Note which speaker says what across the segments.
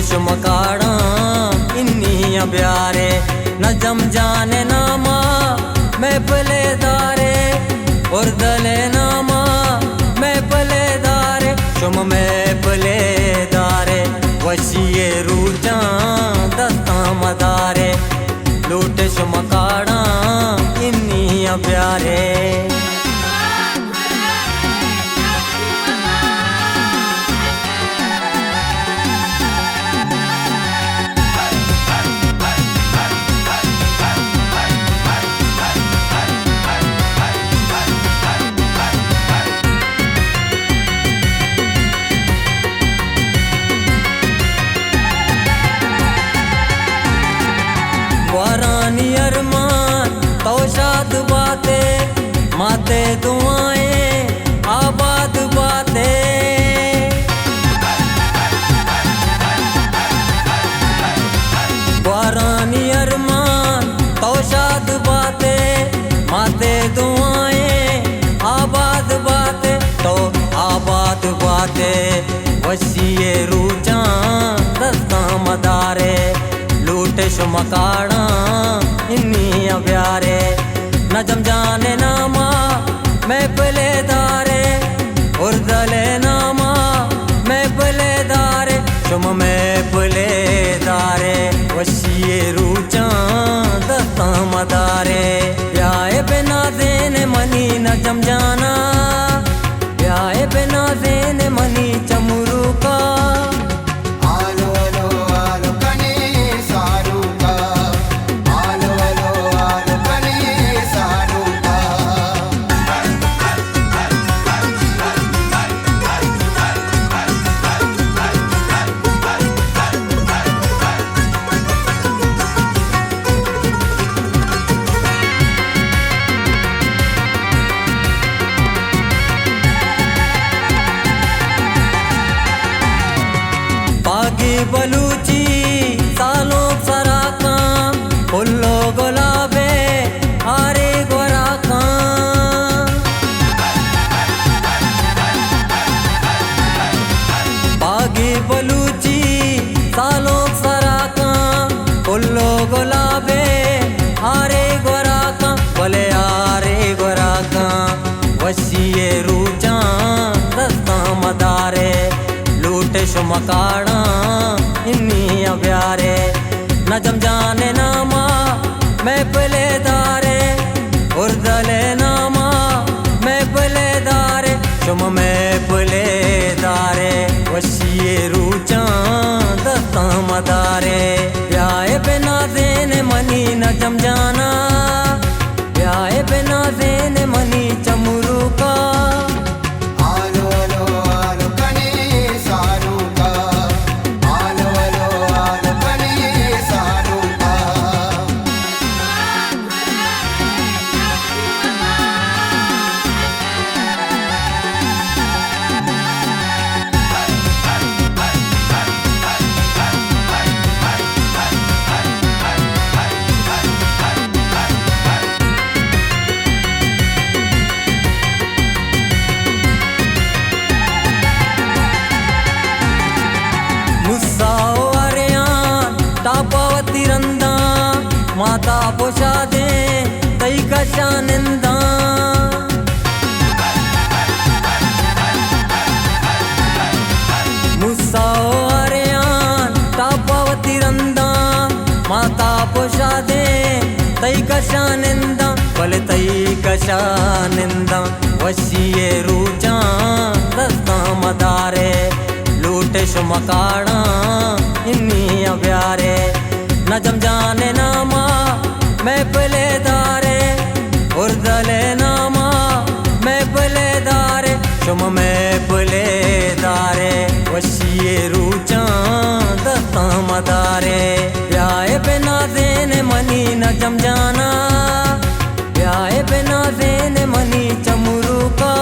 Speaker 1: मकाड़ा इन्नी प्यारे नजम जाने नामा मैं पले दारे और दले नामा मैं पले दारे शुम मैं पले दारे वशिए रूजा दस्ता मदारे लूटे मकाड़ा इन्नी प्यारे वारानी अरमान तौशाद बातें माते दुआएं आबाद बातें वारानी अरमान तौशाद बातें माते दुआएं आबाद बातें तो आबाद बातें वसीए रूजा दस्ता मदारे लूटे मकाड़ा इन्नी प्यारे नजम जाने नामा मैं पले दारे और दले नामा मैं पले दारे शुम मैं पले दारे वशिए रूचा दस्ता मदारे ब्याए बिना देने मनी नजम जाना ब्याए बिना देने मनी चमुरू का बलूची सालों सराका फुल्लो गुलाबे आरे गोराका बागी बलूची सालों सराका फुल्लो गुलाबे आरे गोराका बोले आरे गोराका वशिए रूजा दस्ता मदारे लूटे मकाड़ा इन्नी प्यारे नजम जाने नामा मैं पले दारे और दले नामा मैं पले दारे शुम मैं पले दारे वशिए रूचा दस्ता मदारे ब्याए बिना देने मनी नजम जाना ब्याए बिना देने मनी चमुरू का पावती रंदा माता पोषा दे तई कशा निंदा मुसाओ अरियान तापावती रंदा माता पोषा दे तई कशा निंदा बोले तई कशा निंदा वशिए रूजा दस्ता मदारे लूटे मकाड़ा इन्नी प्यारे नजम जाने नामा मैं पले दारे और दले नामा मैं पले दारे शुम मैं पले दारे वशिए रूचा दस्ता मदारे ब्याए बिना देने मनी नजम जाना ब्याए बिना देने मनी चमुरू का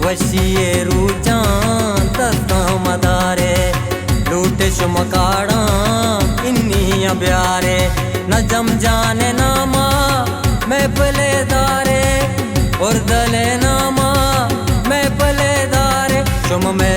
Speaker 1: वशिए रूजा दस्ता के शुम काड़ा इन्नी प्यारे नजम जाने नामा मैं पले दारे और दले नामा मैं पले दारे शुम में